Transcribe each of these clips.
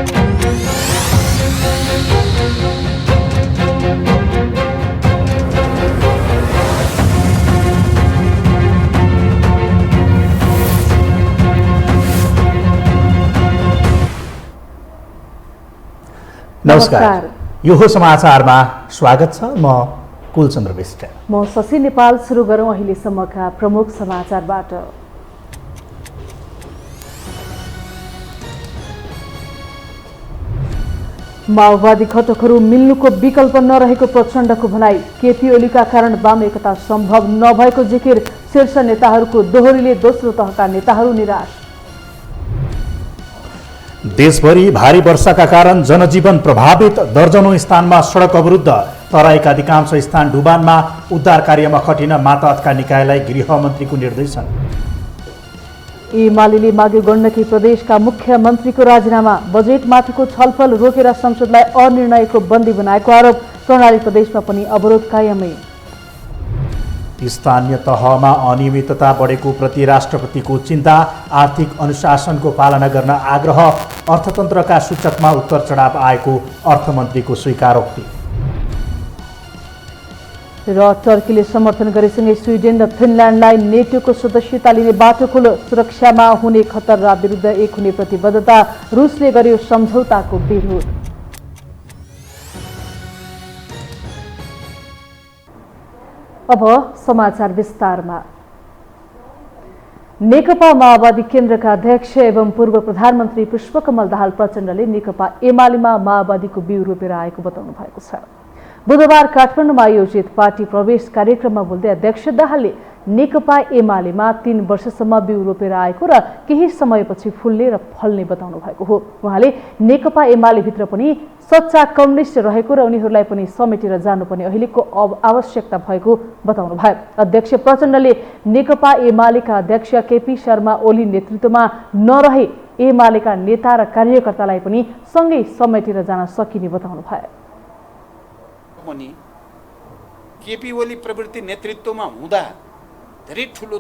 नमस्कार, यो हो समाचारमा स्वागत छ। म कुलचन्द्र विष्ट। म शशि नेपाल। सुरु गरौँ अहिलेसम्मका प्रमुख समाचारबाट। माओवादी घटकहरू मिल्नुको विकल्प नरहेको प्रचण्डको भनाई। केपी ओलीका कारण वाम एकता सम्भव नभएको जिकिर। शीर्ष नेताहरूको दोहोरीले दोस्रो तहका नेताहरू निराश। देशभरि भारी वर्षाका कारण जनजीवन प्रभावित। दर्जनौं स्थानमा सडक अवरुद्ध। तराईका अधिकांश स्थान डुबानमा। उद्धार कार्यमा खटिन मातहतका निकायलाई गृहमन्त्रीको निर्देशन। एमाले माग्यो गण्डकी प्रदेशका मुख्यमन्त्रीको राजीनामा। बजेटमाथिको छलफल रोकेर संसदलाई अनिर्णयको बन्दी बनाएको आरोप। कर्णाली प्रदेशमा पनि अवरोध कायमै। स्थानीय तहमा अनियमितता बढेको प्रति राष्ट्रपतिको चिन्ता। आर्थिक अनुशासनको पालना गर्न आग्रह। अर्थतन्त्रका सूचकमा उत्तर चढाव आएको अर्थमन्त्रीको स्वीकारोक्ति। र टर्कीले समर्थन गरेसँगै स्विडेन र फिनल्यान्डलाई नेटोको सदस्यता लिने बाटो खोल्यो। सुरक्षामा हुने खतरा विरुद्ध एक हुने प्रतिबद्धता। रुसले गर्यो सम्झौताको विरोध। अब समाचार विस्तारमा। नेकपा माओवादी केन्द्रका अध्यक्ष एवं पूर्व प्रधानमन्त्री पुष्पकमल दाहाल प्रचण्डले नेकपा एमालेमा माओवादीको बिउ रोपेर आएको बताउनु भएको छ। बुधबार काठमाडौँमा आयोजित पार्टी प्रवेश कार्यक्रममा बोल्दै अध्यक्ष दाहालले नेकपा एमालेमा 3 वर्षसम्म बिउ रोपेर आएको र केही समयपछि फुल्ने र फल्ने बताउनु भएको हो। उहाँले नेकपा एमालेभित्र पनि सच्चा कम्युनिस्ट रहेको र उनीहरूलाई पनि समेटेर जानुपर्ने अहिलेको आवश्यकता भएको बताउनु भयो। अध्यक्ष प्रचण्डले नेकपा एमालेका अध्यक्ष केपी शर्मा ओली नेतृत्वमा नरहे एमालेका नेता र कार्यकर्तालाई पनि सँगै समेटेर जान सकिने बताउनु भयो। केपी ओली प्रवृत्ति नेतृत्वमा हुँदा धेरै ठुलो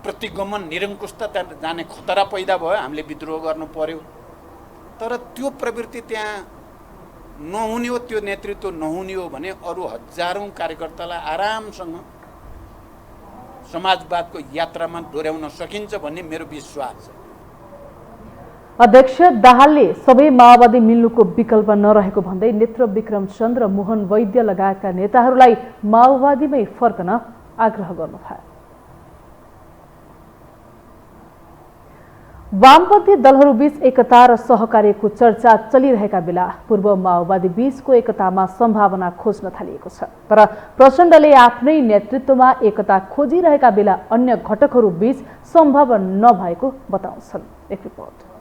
प्रतिगमन निरङ्कुशता जाने खतरा पैदा भयो। हामीले विद्रोह गर्नु पर्यो। तर त्यो प्रवृत्ति त्यहाँ नहुने हो, त्यो नेतृत्व नहुने हो भने अरू हजारौं कार्यकर्तालाई आरामसँग समाजवादको यात्रामा डोर्याउन सकिन्छ भन्ने मेरो विश्वास छ। अध्यक्ष दाहालले सबै माओवादी मिल्नुको विकल्प नरहेको भन्दै नेत्र विक्रम चन्द र मोहन वैद्य लगायतका नेताहरूलाई माओवादीमै फर्कन आग्रह गर्नुभयो। वामपन्थी दलहरूबीच एकता र सहकार्यको चर्चा चलिरहेका बेला पूर्व माओवादी बीचको एकतामा सम्भावना खोज्न थालिएको छ। तर प्रचण्डले आफ्नै नेतृत्वमा एकता खोजिरहेका बेला अन्य घटकहरू बीच सम्भव नभएको बताउँछन्। एक रिपोर्ट।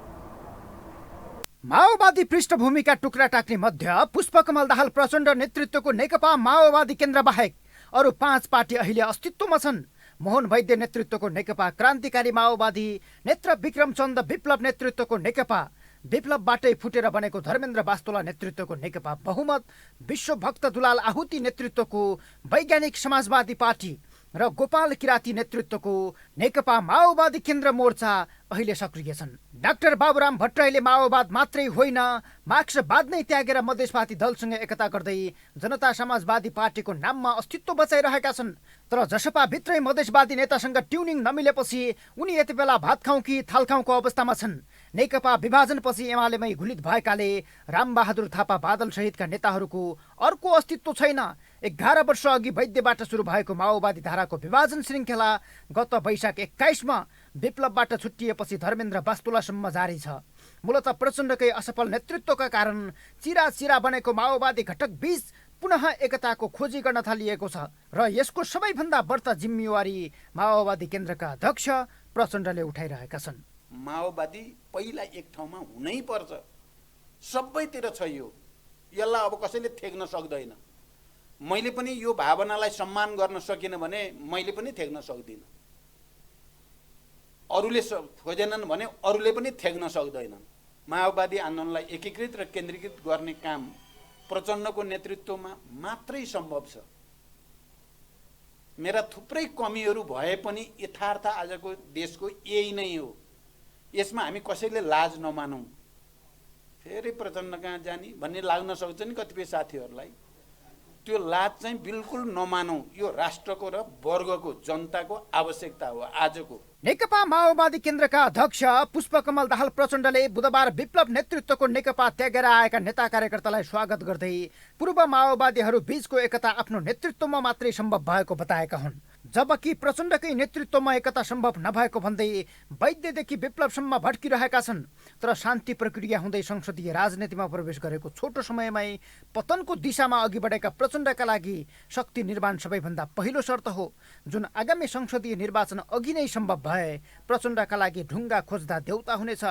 माओवादी पृष्ठभूमिका टुक्रा टाक्ने मध्य पुष्पकमल दाहाल प्रचण्ड नेतृत्वको नेकपा माओवादी केन्द्र बाहेक अरू 5 पार्टी अहिले अस्तित्वमा छन्। मोहन वैद्य नेतृत्वको नेकपा क्रान्तिकारी माओवादी, नेत्र विक्रम चन्द विप्लव नेतृत्वको नेकपा, विप्लवबाटै फुटेर बनेको धर्मेन्द्र बास्तोला नेतृत्वको नेकपा बहुमत, विश्वभक्त दुलाल आहुति नेतृत्वको वैज्ञानिक समाजवादी पार्टी र गोपाल किराती नेतृत्वको नेकपा माओवादी केन्द्र मोर्चा अहिले सक्रिय छन्। डाक्टर बाबुराम भट्टराईले माओवाद मात्रै होइन मार्क्सवाद नै त्यागेर मधेसवादी दलसँग एकता गर्दै जनता समाजवादी पार्टीको नाममा अस्तित्व बचाइरहेका छन्। तर जसपा भित्रै मधेसवादी नेतासँग ट्युनिङ नमिलेपछि उनी यति बेला भात खाउँ कि थाल खाउँको अवस्थामा छन्। नेकपा विभाजनपछि एमालेमै घुलित भएकाले रामबहादुर थापा बादल सहितका नेताहरूको अर्को अस्तित्व छैन। 11 वर्ष अघि वैद्यबाट सुरु भएको माओवादी धाराको विभाजन श्रृङ्खला गत वैशाख 21मा विप्लवबाट छुट्टिएपछि धर्मेन्द्र बास्तोलासम्म जारी छ। मूलत प्रचण्डकै असफल नेतृत्वका कारण चिरा बनेको माओवादी घटक बीच पुनः एकताको खोजी गर्न थालिएको छ र यसको सबैभन्दा बढ्ता जिम्मेवारी माओवादी केन्द्रका अध्यक्ष प्रचण्डले उठाइरहेका छन्। माओवादी पहिला एक ठाउँमा हुनै पर्छ, सबैतिर छ यो, यसलाई अब कसैले थेक्न सक्दैन। मैले पनि यो भावनालाई सम्मान गर्न सकिनँ भने मैले पनि थेक्न सक्दिनँ। अरूले खोजेनन् भने अरूले पनि थेक्न सक्दैनन्। माओवादी आन्दोलनलाई एकीकृत र केन्द्रीकृत गर्ने काम प्रचण्डको नेतृत्वमा मात्रै सम्भव छ। मेरा थुप्रै कमीहरू भए पनि यथार्थ आजको देशको यही नै हो। यसमा हामी कसैले लाज नमानौँ। फेरि प्रचण्ड कहाँ जाने भन्ने लाग्न सक्छ नि कतिपय साथीहरूलाई। त्यो लाज चाहिँ बिल्कुल नमानौँ। यो राष्ट्रको र वर्गको जनताको आवश्यकता हो आजको। नेकपा माओवादी केन्द्रका अध्यक्ष पुष्पकमल दाहाल प्रचण्डले बुधबार विप्लव नेतृत्वको नेकपा त्यागेर आएका नेता कार्यकर्तालाई स्वागत गर्दै पूर्व माओवादीहरू बीचको एकता आफ्नो नेतृत्वमा मात्रै सम्भव भएको बताएका हुन्। जबकि प्रचण्डकै नेतृत्वमा एकता सम्भव नभएको भन्दै वैद्यदेखि विप्लवसम्म भड्किरहेका छन्। तर शान्ति प्रक्रिया हुँदै संसदीय राजनीतिमा प्रवेश गरेको छोटो समयमै पतनको दिशामा अघि बढेका प्रचण्डका लागि शक्ति निर्माण सबैभन्दा पहिलो शर्त हो, जुन आगामी संसदीय निर्वाचन अघि नै सम्भव भए प्रचण्डका लागि ढुङ्गा खोज्दा देउता हुनेछ।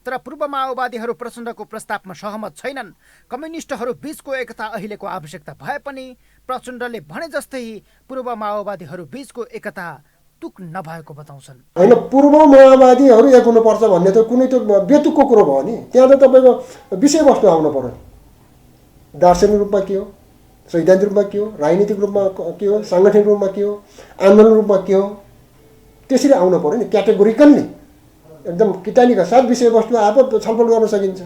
तर पूर्व माओवादीहरू प्रचण्डको प्रस्तावमा सहमत छैनन्। कम्युनिस्टहरू बीचको एकता अहिलेको आवश्यकता भए पनि प्रचण्डले भने जस्तै पूर्व माओवादीहरू बीचको एकता तुक नभएको बताउँछन्। होइन, पूर्व माओवादीहरू एक हुनुपर्छ भन्ने त कुनै त बेतुकको कुरो भयो नि। त्यहाँ त तपाईँको विषयवस्तु आउनु पर्यो। दार्शनिक रूपमा के हो, सैद्धान्तिक रूपमा के हो, राजनीतिक रूपमा के हो, साङ्गठनिक रूपमा के हो, आन्दोलन रूपमा के हो, त्यसरी आउनु पर्यो नि। क्याटेगोरिकल्ली एकदम किटानीका साथ विषयवस्तु आफै छलफल गर्न सकिन्छ।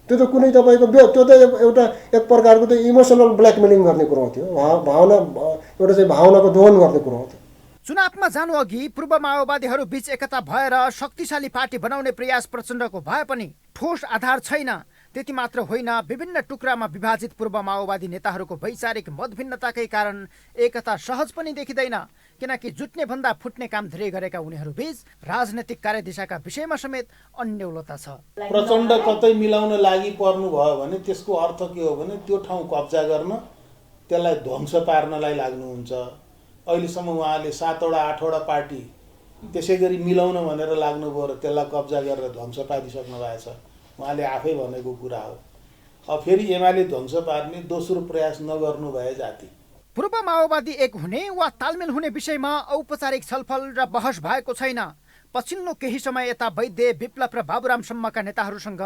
त्यो त कुनै तपाईँको त्यो त एउटा एक प्रकारको त इमोसनल ब्ल्याकमेलिङ गर्ने कुरो हो। त्यो भावना एउटा चाहिँ भावनाको दोहन गर्ने कुरो हो। चुनावमा जानु अघि पूर्व माओवादीहरू बीच एकता भएर शक्तिशाली पार्टी बनाउने प्रयास प्रचण्डको भए पनि ठोस आधार छैन। त्यति मात्र होइन, विभिन्न टुक्रामा विभाजित पूर्व माओवादी नेताहरूको वैचारिक मतभिन्नताकै कारण एकता सहज पनि देखिँदैन। किनकि जुट्ने भन्दा फुट्ने काम धेरै गरेका उनीहरू बीच राजनैतिक कार्यदिशाका विषयमा समेत अन्यलता छ। प्रचण्ड कतै मिलाउन लागि पर्नु भयो भने त्यसको अर्थ के हो भने त्यो ठाउँ कब्जा गर्न, त्यसलाई ध्वंस पार्नलाई लाग्नुहुन्छ। अहिलेसम्म उहाँले 7वटा 8वटा पार्टी त्यसै गरी मिलाउन भनेर लाग्नुभयो र त्यसलाई कब्जा गरेर ध्वंस पारिसक्नु भएको छ। उहाँले आफै भनेको कुरा हो। अब फेरि एमाले ध्वंस पार्ने दोस्रो प्रयास नगर्नु भए जाति। पूर्व माओवादी एक हुने वा तालमेल हुने विषयमा औपचारिक छलफल र बहस भएको छैन। पछिल्लो केही समय यता वैद्य, विप्लव र बाबुरामसम्मका नेताहरूसँग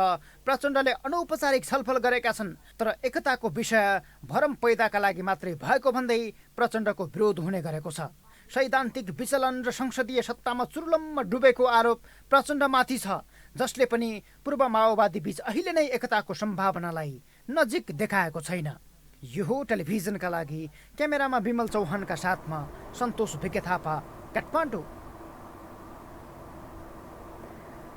प्रचण्डले अनौपचारिक छलफल गरेका छन्। तर एकताको विषय भरम पैदाका लागि मात्रै भएको भन्दै प्रचण्डको विरोध हुने गरेको छ। सैद्धान्तिक विचलन र संसदीय सत्तामा चुर्लम्म डुबेको आरोप प्रचण्डमाथि छ, जसले पनि पूर्व माओवादी बीच अहिले नै एकताको सम्भावनालाई नजिक देखाएको छैन। यो हो टेलिभिजनका लागि क्यामेरामा विमल चौहानका साथमा सन्तोष भिके थापा, काठमाडौँ।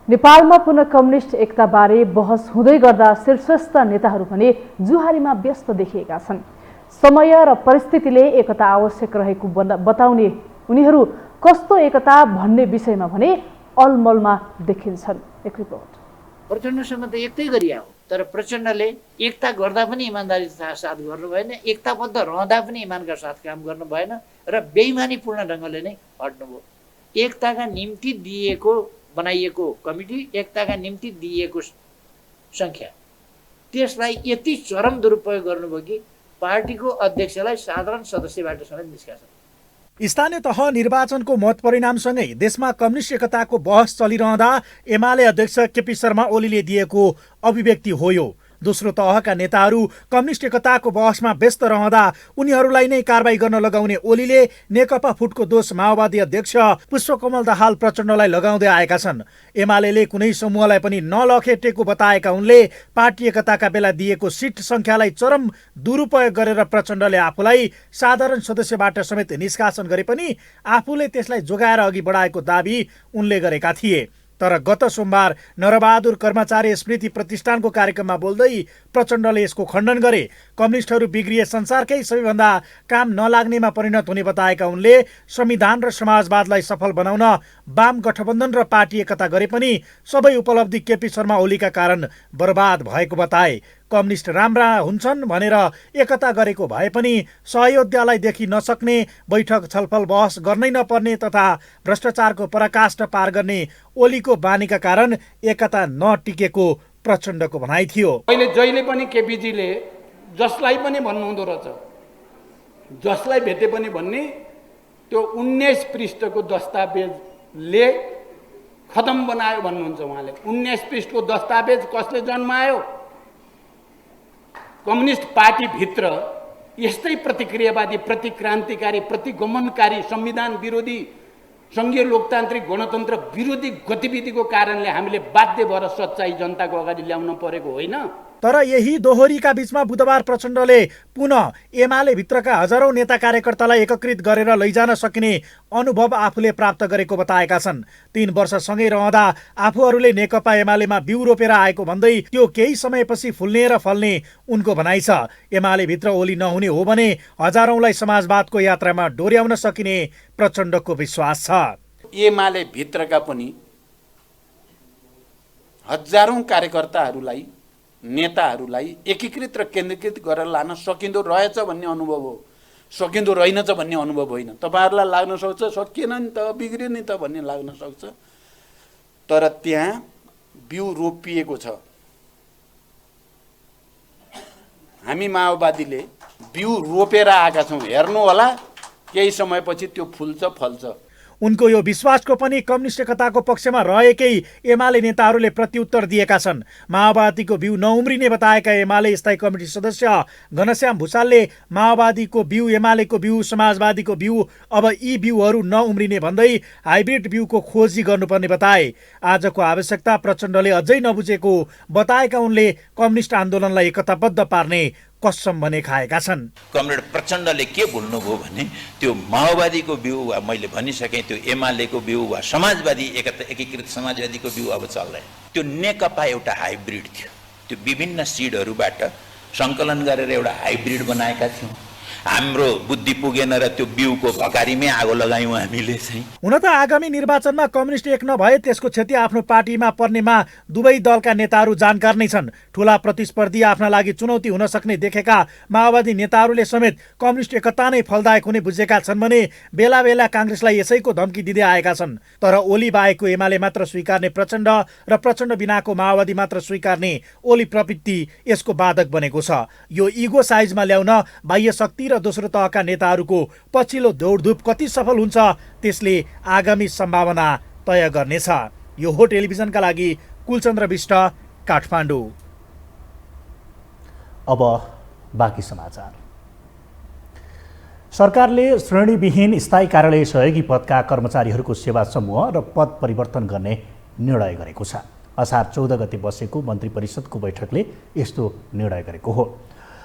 नेपालमा पुनः कम्युनिस्ट एकताबारे बहस हुँदै गर्दा शीर्षस्थ नेताहरू पनि जुहारीमा व्यस्त देखिएका छन्। समय र परिस्थितिले एकता आवश्यक रहेको बताउने उनीहरू कस्तो एकता भन्ने विषयमा भने अलमलमा देखिन्छन्। एक रिपोर्ट। प्रचण्डसँग त एकतै गरिया हो, तर प्रचण्डले एकता गर्दा पनि इमान्दारीका साथ गर्नु भएन, एकताबद्ध रहँदा पनि इमानका साथ काम गर्नु भएन र बेइमानीपूर्ण ढङ्गले नै हट्नुभयो। एकताका निम्ति बनाइएको कमिटी, एकताका निम्ति दिइएको सङ्ख्या, त्यसलाई यति चरम दुरुपयोग गर्नुभयो कि पार्टीको अध्यक्षलाई साधारण सदस्यबाट समेत निष्कासन। स्थानीय तह निर्वाचनको मत परिणामसँगै देशमा कम्युनिस्ट एकताको बहस चलिरहँदा एमाले अध्यक्ष केपी शर्मा ओलीले दिएको अभिव्यक्ति हो यो। दोस्रो तहका नेताहरू कम्युनिस्ट एकताको बहसमा व्यस्त रहँदा उनीहरूलाई नै कारबाही गर्न लगाउने ओलीले नेकपा फुटको दोष माओवादी अध्यक्ष पुष्पकमल दाहाल प्रचण्डलाई लगाउँदै आएका छन्। एमाले कुनै समूहलाई पनि नलखेटेको बताएका उनले पार्टी एकताका बेला दिएको सिट सङ्ख्यालाई चरम दुरुपयोग गरेर प्रचण्डले आफूलाई साधारण सदस्यबाट समेत निष्कासन गरे पनि आफूले त्यसलाई जोगाएर अघि बढाएको दाबी उनले गरेका थिए। तर गत सोमबार नरबहादुर कर्मचारी स्मृति प्रतिष्ठानको कार्यक्रममा बोल्दै प्रचण्डले यसको खण्डन गरे। कम्युनिस्टहरू बिग्रिए संसारकै सबैभन्दा काम नलाग्नेमा परिणत हुने बताएका उनले संविधान र समाजवादलाई सफल बनाउन वाम गठबन्धन र पार्टी एकता गरे पनि सबै उपलब्धि केपी शर्मा ओलीका कारण बर्बाद भएको बताए। कम्युनिस्ट राम्रा हुन्छन् भनेर एकता गरेको भए पनि सहयोद्धालाई देखि नसक्ने, बैठक छलफल बहस गर्नै नपर्ने तथा भ्रष्टाचारको पराकाष्ठ पार गर्ने ओलीको बानीका कारण एकता नटिकेको प्रचण्डको भनाइ थियो। अहिले जहिले पनि केपीजीले जसलाई पनि भन्नुहुँदो रहेछ, जसलाई भेटे पनि भन्ने त्यो 19 पृष्ठको दस्तावेजले खतम बनायो भन्नुहुन्छ उहाँले। 19 पृष्ठको दस्तावेज कसले जन्मायो? कम्युनिस्ट पार्टीभित्र यस्तै प्रतिक्रियावादी, प्रतिक्रान्तिकारी, प्रतिगमनकारी, संविधान विरोधी सङ्घीय लोकतान्त्रिक गणतन्त्र विरोधी गतिविधिको कारणले हामीले बाध्य भएर सच्चाइ जनताको अगाडि ल्याउन परेको होइन। तर यही दोहोरीका बीचमा बुधबार प्रचण्डले पुनः एमाले भित्रका हजारौं नेता कार्यकर्तालाई एकत्रित गरेर लैजान सकिने अनुभव आफूले प्राप्त गरेको बताएका छन्। 3 वर्षसँगै रहँदा आफूहरूले नेकपा एमालेमा बिउ रोपेर आएको भन्दै त्यो केही समयपछि फुल्ने र फल्ने उनको भनाइ छ। एमाले भित्र ओली नहुने हो भने हजारौंलाई समाजवादको यात्रामा डोर्याउन सकिने प्रचण्डको विश्वास छ। एमाले भित्रका पनि हजारौं कार्यकर्ताहरूलाई नेताहरूलाई एकीकृत र केन्द्रीकृत गरेर लान सकिँदो रहेछ भन्ने अनुभव हो, सकिँदो रहेनछ भन्ने अनुभव होइन। तपाईँहरूलाई लाग्न सक्छ सकिएन नि त, बिग्रियो नि त भन्ने लाग्न सक्छ, तर त्यहाँ बिउ रोपिएको छ। हामी माओवादीले बिउ रोपेर आएका छौँ, हेर्नु होला केही समयपछि त्यो फुल्छ फल्छ। उनको यो विश्वासको पनि कम्युनिस्ट एकताको पक्षमा रहेकै एमाले नेताहरूले प्रत्युत्तर दिएका छन्। माओवादीको बिउ नउम्रिने बताएका एमाले स्थायी कमिटी सदस्य घनश्याम भुसालले माओवादीको बिउ, एमालेको बिउ, समाजवादीको बिउ, अब यी बिउहरू नउम्रिने भन्दै हाइब्रिड बिउको खोजी गर्नुपर्ने बताए। आजको आवश्यकता प्रचण्डले अझै नबुझेको बताएका उनले कम्युनिस्ट आन्दोलनलाई एकताबद्ध पार्ने कसम भने खाएका छन्। कमरेड प्रचण्डले के भुल्नुभयो भने त्यो माओवादीको बिउ वा मैले भनिसकेँ त्यो एमालेको बिउ वा समाजवादी एकीकृत समाजवादीको बिउ अब चल्दैन। त्यो नेकपा एउटा हाइब्रिड थियो, त्यो विभिन्न सिडहरूबाट सङ्कलन गरेर एउटा हाइब्रिड बनाएका थियौँ। हाम्रो बुद्धि पुगेन र त्यो बिउको भकारीमै आगो लगायौँ हामीले चाहिँ। हुन त आगामी निर्वाचनमा कम्युनिस्ट एक नभए त्यसको क्षति आफ्नो पार्टीमा पर्नेमा दुवै दलका नेताहरू जानकार नै छन्। ठूला प्रतिस्पर्धी आफ्ना लागि चुनौती हुन सक्ने देखेका माओवादी नेताहरूले समेत कम्युनिस्ट एकता नै फलदायक हुने बुझेका छन् भने बेला बेला काङ्ग्रेसलाई यसैको धम्की दिँदै आएका छन्। तर ओली बाहेकको एमाले मात्र स्वीकार्ने प्रचण्ड र प्रचण्ड बिनाको माओवादी मात्र स्वीकार्ने ओली प्रवृत्ति यसको बाधक बनेको छ। यो इगो साइजमा ल्याउन बाह्य शक्ति र दोस्रो तहका नेताहरूको पछिल्लो दौडधुप कति सफल हुन्छ त्यसले आगामी सम्भावना तय गर्नेछ। यो हो टेलिभिजनका लागि कुलचन्द्र विष्ट, काठमाडौँ। अब बाँकी समाचार। सरकारले श्रेणीविहीन स्थायी कार्यालय सहयोगी पदका कर्मचारीहरूको सेवा समूह र पद परिवर्तन गर्ने निर्णय गरेको छ। असार 14 गते बसेको मन्त्री परिषदको बैठकले यस्तो निर्णय गरेको हो।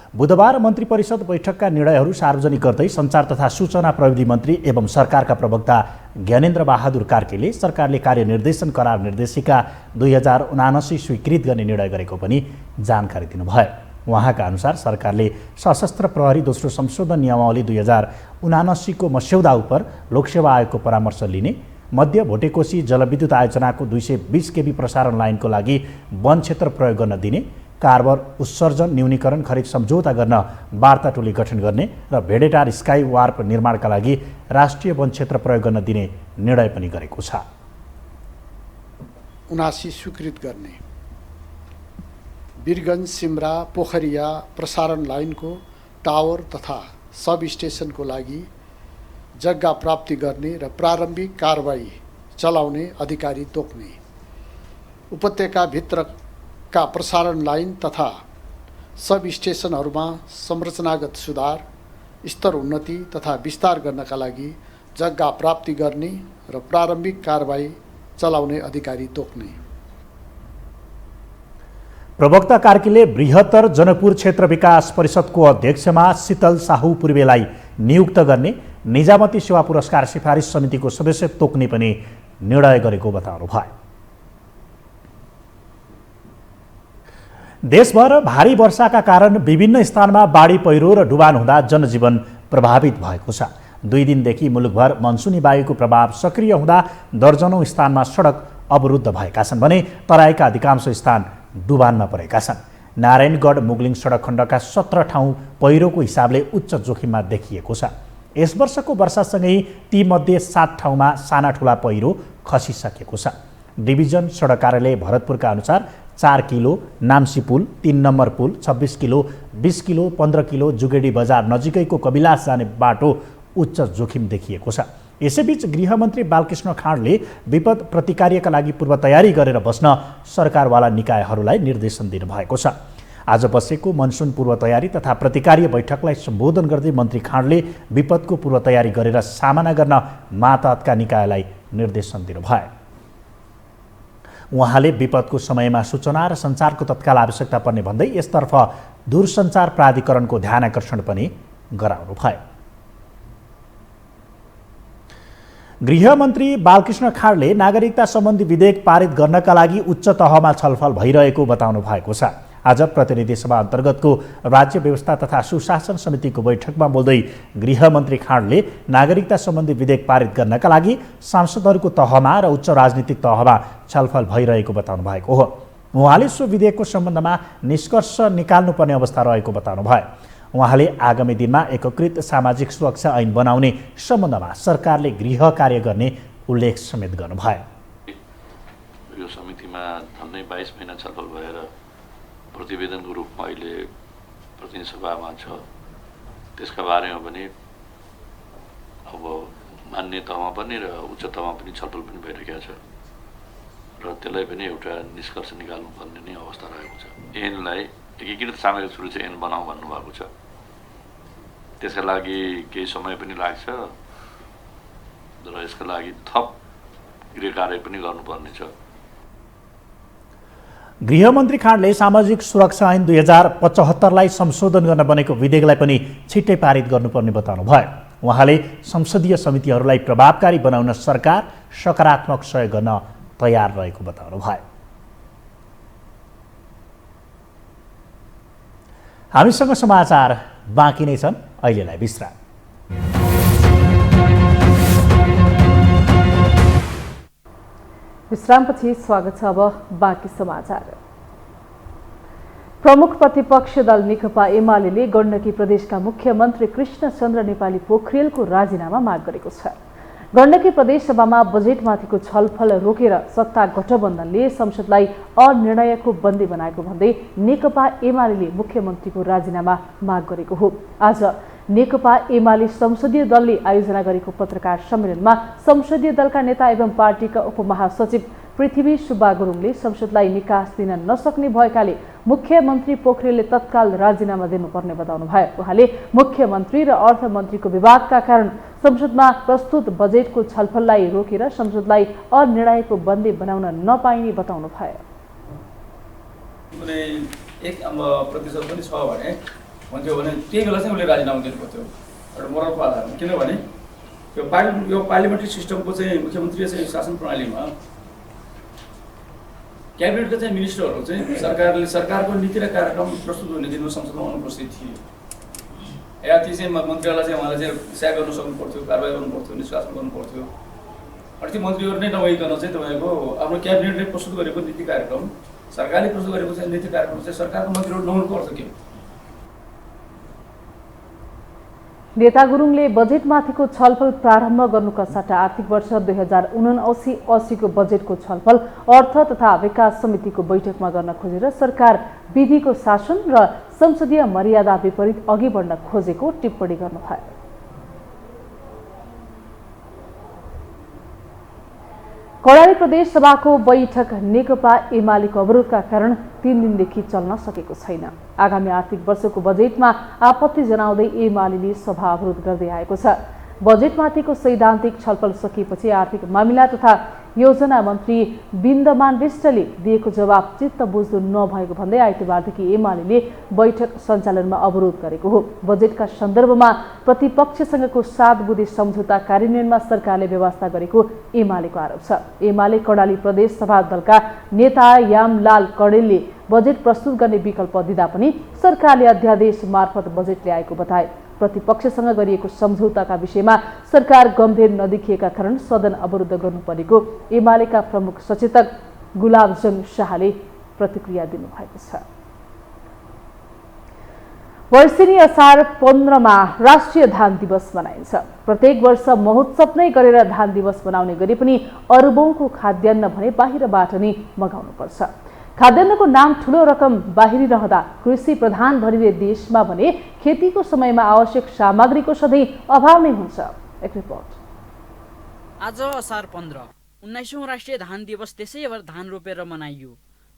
बुधबार मन्त्री परिषद बैठकका निर्णयहरू सार्वजनिक गर्दै सञ्चार तथा सूचना प्रविधि मन्त्री एवं सरकारका प्रवक्ता ज्ञानेन्द्र बहादुर कार्कीले सरकारले कार्यनिर्देशन करार निर्देशिका 2079 स्वीकृत गर्ने निर्णय गरेको पनि जानकारी दिनुभयो। उहाँका अनुसार सरकारले सशस्त्र प्रहरी दोस्रो संशोधन नियमावली 2079 को मस्यौदा उप लोकसेवा आयोगको परामर्श लिने, मध्य भोटेकोशी जलविद्युत आयोजनाको 220 केबी प्रसारण लाइनको लागि वन क्षेत्र प्रयोग गर्न दिने, कार्बन उत्सर्जन न्यूनीकरण खरिद सम्झौता गर्न वार्ता टोली गठन गर्ने र भेडेटार स्काई वार्प निर्माणका लागि राष्ट्रिय वन क्षेत्र प्रयोग गर्न दिने निर्णय पनि गरेको छ। 79 स्वीकृत गर्ने, वीरगञ्ज सिमरा पोखरिया प्रसारण लाइनको टावर तथा सब स्टेसनको लागि जग्गा प्राप्ति गर्ने र प्रारम्भिक कारबाही चलाउने अधिकारी तोक्ने, उपत्यकाभित्रका प्रसारण लाइन तथा सब स्टेसनहरूमा संरचनागत सुधार, स्तर उन्नति तथा विस्तार गर्नका लागि जग्गा प्राप्ति गर्ने र प्रारम्भिक कारबाही चलाउने अधिकारी तोक्ने। प्रवक्ता कार्कीले बृहत्तर जनकपुर क्षेत्र विकास परिषदको अध्यक्षमा शीतल साहू पूर्वेलाई नियुक्त गर्ने, निजामती सेवा पुरस्कार सिफारिस समितिको सदस्य तोक्ने पनि निर्णय गरेको बताउनु भयो। देशभर भारी वर्षाका कारण विभिन्न स्थानमा बाढी पहिरो र डुबान हुँदा जनजीवन प्रभावित भएको छ। 2 दिनदेखि मुलुकभर मनसुनी वायुको प्रभाव सक्रिय हुँदा दर्जनौं स्थानमा सडक अवरुद्ध भएका छन् भने तराईका अधिकांश स्थान डुबानमा परेका छन्। नारायणगढ मुगलिङ सडक खण्डका 17 ठाउँ पहिरोको हिसाबले उच्च जोखिममा देखिएको छ। यस वर्षको वर्षासँगै तीमध्ये 7 ठाउँमा साना ठुला पहिरो खसिसकेको छ। डिभिजन सडक कार्यालय भरतपुरका अनुसार 4 किलो नाम्सी पुल, 3 नम्बर पुल, 26 किलो, 20 किलो, 15 किलो जुगेडी बजार नजिकैको कविलास जाने बाटो उच्च जोखिम देखिएको छ। यसैबीच गृहमन्त्री बालकृष्ण खाँडले विपद प्रतिकार्यका लागि पूर्व तयारी गरेर बस्न सरकारवाला निकायहरूलाई निर्देशन दिनुभएको छ। आज बसेको मनसुन पूर्व तयारी तथा प्रतिकार्य बैठकलाई सम्बोधन गर्दै मन्त्री खाँडले विपदको पूर्व तयारी गरेर सामना गर्न मातहतका निकायलाई निर्देशन दिनुभयो। उहाँले विपदको समयमा सूचना र सञ्चारको तत्काल आवश्यकता पर्ने भन्दै यसतर्फ दूरसञ्चार प्राधिकरणको ध्यान आकर्षण पनि गराउनुभयो। गृहमन्त्री बालकृष्ण खाँडले नागरिकता सम्बन्धी विधेयक पारित गर्नका लागि उच्च तहमा छलफल भइरहेको बताउनु भएको छ। आज प्रतिनिधि सभा अन्तर्गतको राज्य व्यवस्था तथा सुशासन समितिको बैठकमा बोल्दै गृहमन्त्री खाँडले नागरिकता सम्बन्धी विधेयक पारित गर्नका लागि सांसदहरूको तहमा र उच्च राजनीतिक तहमा छलफल भइरहेको बताउनु भएको हो। उहाँले सो विधेयकको सम्बन्धमा निष्कर्ष निकाल्नुपर्ने अवस्था रहेको बताउनु भयो। उहाँले आगामी दिनमा एकीकृत सामाजिक सुरक्षा ऐन बनाउने सम्बन्धमा सरकारले गृह कार्य गर्ने उल्लेख समेत गर्नुभयो। यो समितिमा झन्डै 22 महिना छलफल भएर प्रतिवेदनको रूपमा अहिले प्रतिनिधि सभामा छ। त्यसका बारेमा पनि अब मान्य तहमा पनि र उच्च तहमा पनि छलफल पनि भइरहेको छ र त्यसलाई पनि एउटा निष्कर्ष निकाल्नुपर्ने नै अवस्था रहेको छ। ऐनलाई एकीकृत सामाजिक सुरक्षा ऐन बनाऊ भन्नुभएको छ। त्यसका लागि केही समय पनि लाग्छ र यसका लागि थप गृह कार्य पनि गर्नुपर्ने छ। गृहमन्त्री खाँडले सामाजिक सुरक्षा ऐन 2075लाई संशोधन गर्न बनेको विधेयकलाई पनि छिट्टै पारित गर्नुपर्ने बताउनु भयो। उहाँले संसदीय समितिहरूलाई प्रभावकारी बनाउन सरकार सकारात्मक सहयोग गर्न तयार रहेको बताउनु भयो। हामीसँग समाचार बाँकी नै छन्, अहिलेलाई विश्राम। विश्रामपछि स्वागत छ। अब बाँकी समाचार। प्रमुख प्रतिपक्ष दल नेकपा एमाले गण्डकी प्रदेशका मुख्यमन्त्री कृष्णचन्द्र नेपाली पोखरेलको राजीनामा माग गरेको छ। गण्डकी प्रदेश सभामा बजेटमाथिको छलफल रोकेर सत्ता गठबन्धनले संसदलाई अनिर्णयको बन्दी बनाएको भन्दै नेकपा एमाले मुख्यमन्त्रीको राजीनामा माग गरेको हो। आज नेकपा एमाले संसदीय दलले आयोजना गरेको पत्रकार सम्मेलनमा संसदीय दलका नेता एवं पार्टीका उपमहासचिव पृथ्वी सुब्बा गुरुङले संसदलाई निकास दिन नसक्ने भएकाले मुख्यमन्त्री पोखरेलले तत्काल राजीनामा दिनुपर्ने बताउनु भयो। उहाँले मुख्यमन्त्री र अर्थमन्त्रीको विवादका कारण संसदमा प्रस्तुत बजेटको छलफललाई रोकेर संसदलाई अनिर्णयको बन्दी बनाउन नपाइने बताउनु भयो। कुनै एक प्रतिशत पनि छ भने भन्थ्यो भने त्यही बेला चाहिँ उसले राजीनामा दिनु पर्थ्यो एउटा मोरलको आधारमा। किनभने यो पार्लियामेन्ट्री सिस्टमको चाहिँ मुख्यमन्त्री चाहिँ शासन प्रणालीमा क्याबिनेटका चाहिँ मिनिस्टरहरू चाहिँ सरकारको नीति र कार्यक्रम प्रस्तुत हुने दिनमा संसदमा अनुपस्थित थिए। या ती चाहिँ मन्त्रीहरूलाई चाहिँ उहाँले चाहिँ स्याक गर्नु सक्नु पर्थ्यो, कारवाही गर्नु पर्थ्यो, निष्कासन गर्नु पर्थ्यो। अनि ती मन्त्रीहरू नै नभइकन चाहिँ तपाईँको आफ्नो क्याबिनेटले प्रस्तुत गरेको नीति कार्यक्रम, सरकारले प्रस्तुत गरेको चाहिँ नीति कार्यक्रम चाहिँ सरकारको मन्त्रीहरू नहुनुको अर्थ के हो? नेता गुरुङले बजेटमाथिको छलफल प्रारम्भ गर्नुका साथ आर्थिक वर्ष 2079-80 को बजेटको छलफल अर्थ तथा विकास समितिको बैठकमा गर्न खोजेर सरकार विधिको शासन र संसदीय मर्यादा विपरीत अघि बढ्न खोजेको टिप्पणी गर्नुभयो। कर्णाली प्रदेश सभाको बैठक नेकपा एमालेको अवरोधका कारण 3 दिनदेखि चल्न सकेको छैन। आगामी आर्थिक वर्षको बजेटमा आपत्ति जनाउँदै एमाले सभा अवरोध गर्दै आएको छ। बजेटमाथिको सैद्धान्तिक छलफल सकिएपछि आर्थिक मामिला तथा योजना मन्त्री बिन्दमान विष्टले दिएको जवाब चित्त बुझ्दो नभएको भन्दै आइतबारदेखि एमाले बैठक सञ्चालनमा अवरोध गरेको हो। बजेटका सन्दर्भमा प्रतिपक्षसँगको 7 बुँदे सम्झौता कार्यान्वयनमा सरकारले व्यवस्था गरेको एमालेको आरोप छ। एमाले कर्णाली प्रदेश सभा दलका नेता यामलाल कडेलले बजेट प्रस्तुत गर्ने विकल्प दिँदा पनि सरकारले अध्यादेश मार्फत बजेट ल्याएको बताए। प्रतिपक्षसँग गरिएको सम्झौताका विषयमा सरकार गम्भीर नदेखिएका कारण सदन अवरुद्ध गर्नुपरेको एमालेका प्रमुख सचेतक गुलाबजंग शाहले प्रतिक्रिया दिनुभएको छ। वर्षेनी असार 15मा राष्ट्रिय धान दिवस मनाइन्छ। प्रत्येक वर्ष महोत्सव नै गरेर धान दिवस मनाउने गरे पनि अरबौंको खाद्यान्न भने बाहिरबाट नै मगाउनुपर्छ। खाद्यान्नको नाम ठूलो रकम बाहिरिरहँदा कृषि प्रधान भनिने देशमा भने खेतीको समयमा आवश्यक सामग्रीको सधैँ अभाव नै हुन्छ। एक रिपोर्ट। आज असार 15 19औं राष्ट्रिय धान दिवस त्यसैभर धान रोपेर मनाइयो।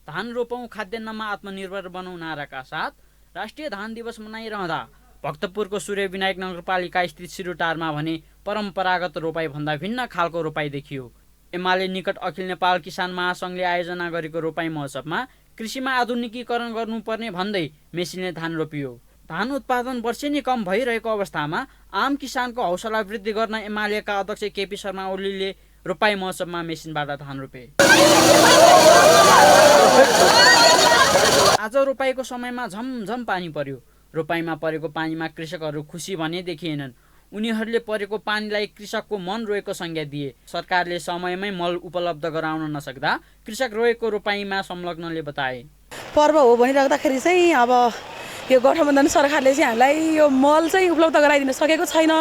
धान रोपौं खाद्यान्नमा आत्मनिर्भर बनाउँ नाराका साथ राष्ट्रिय धान दिवस मनाइरहँदा भक्तपुरको सूर्य विनायक नगरपालिका स्थित सिरुटारमा भने परम्परागत रोपाई भन्दा भिन्न खालको रोपाई देखियो। एमाले निकट अखिल नेपाल किसान महासङ्घले आयोजना गरेको रोपाई महोत्सवमा कृषिमा आधुनिकीकरण गर्नुपर्ने भन्दै मेसिनले धान रोपियो। धान उत्पादन वर्षेनी कम भइरहेको अवस्थामा आम किसानको हौसला वृद्धि गर्न एमालेका अध्यक्ष केपी शर्मा ओलीले रोपाई महोत्सवमा मेसिनबाट धान रोपे। आज रोपाईको समयमा झमझम पानी पर्यो। रोपाईमा परेको पानीमा कृषकहरू खुसी भने देखिएनन्। उनीहरूले परेको पानीलाई कृषकको मन रोएको संज्ञा दिए। सरकारले समयमै मल उपलब्ध गराउन नसक्दा कृषक रोएको रोपाईमा संलग्नले बताए। पर्व हो भनिराख्दाखेरि चाहिँ अब यो गठबन्धन सरकारले चाहिँ हामीलाई यो मल चाहिँ उपलब्ध गराइदिन सकेको छैन।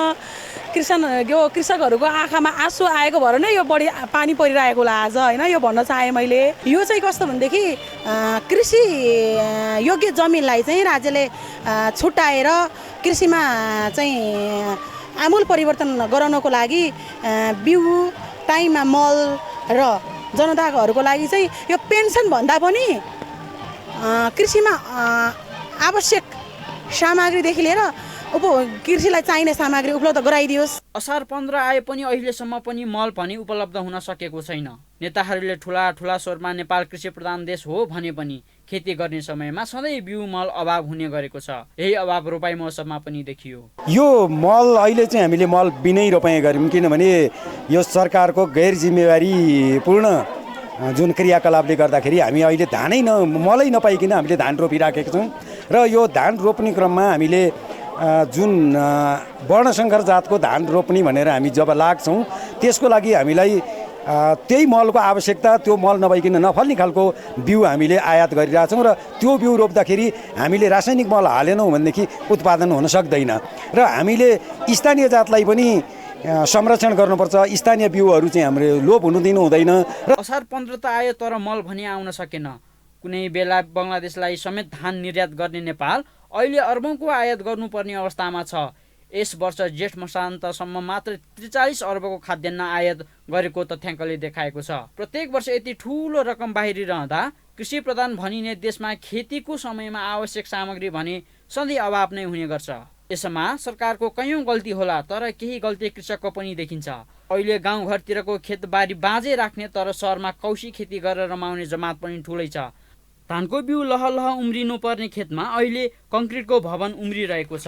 कृषकहरूको आँखामा आँसु आएको भएर नै यो बढी पानी परिरहेको होला आज होइन। यो भन्न चाहेँ मैले। यो चाहिँ कस्तो भनेदेखि कृषि योग्य जमिनलाई चाहिँ राज्यले छुट्याएर कृषिमा चाहिँ आमूल परिवर्तन गराउनको लागि बिउ टाइममा मल र जनताहरूको लागि चाहिँ यो पेन्सन भन्दा पनि कृषिमा आवश्यक सामग्रीदेखि लिएर कृषिलाई चाहिने सामग्री उपलब्ध गराइदियोस्। असार 15 आए पनि अहिलेसम्म पनि मल पनि उपलब्ध हुन सकेको छैन। नेताहरूले ठुला ठुला स्वरमा नेपाल कृषि प्रधान देश हो भने पनि खेती गर्ने समयमा सधैँ बिउ मल अभाव हुने गरेको छ। यही अभाव रोपाई महोत्सवमा पनि देखियो। यो मल अहिले चाहिँ हामीले मल बिनै रोपाई गर्यौँ किनभने यो सरकारको गैर जिम्मेवारीपूर्ण जुन क्रियाकलापले गर्दाखेरि हामी अहिले धानै मलै नपाइकन हामीले धान रोपिराखेका छौँ। र यो धान रोप्ने क्रममा हामीले जुन वर्णशङ्कर जातको धान रोप्ने भनेर हामी जब लाग्छौँ त्यसको लागि हामीलाई त्यही मलको आवश्यकता, त्यो मल नभइकन नफल्ने खालको बिउ हामीले आयात गरिरहेछौँ र त्यो बिउ रोप्दाखेरि हामीले रासायनिक मल हालेनौँ भनेदेखि उत्पादन हुन सक्दैन। र हामीले स्थानीय जातलाई पनि संरक्षण गर्नुपर्छ। स्थानीय बिउहरू चाहिँ हाम्रो लोप हुनु दिनु हुँदैन। र असार 15 त आयो तर मल भने आउन सकेन। कुनै बेला बङ्गलादेशलाई समेत धान निर्यात गर्ने नेपाल अहिले अर्बौंको आयात गर्नुपर्ने अवस्थामा छ। यस वर्ष जेठ मसान्तसम्म मात्र 43 अर्बको खाद्यान्न आयात गरेको तथ्याङ्कले देखाएको छ। प्रत्येक वर्ष यति ठूलो रकम बाहिरिरहँदा कृषि प्रधान भनिने देशमा खेतीको समयमा आवश्यक सामग्री भने सधैँ अभाव नै हुने गर्छ। यसमा सरकारको कयौं गल्ती होला तर केही गल्ती कृषकको पनि देखिन्छ। अहिले गाउँघरतिरको खेतबारी बाँझै राख्ने तर सहरमा कौशी खेती गरेर रमाउने जमात पनि ठुलै छ। धानको बिउ लहलह उम्रिनु पर्ने खेतमा अहिले कङ्क्रिटको भवन उम्रिरहेको छ,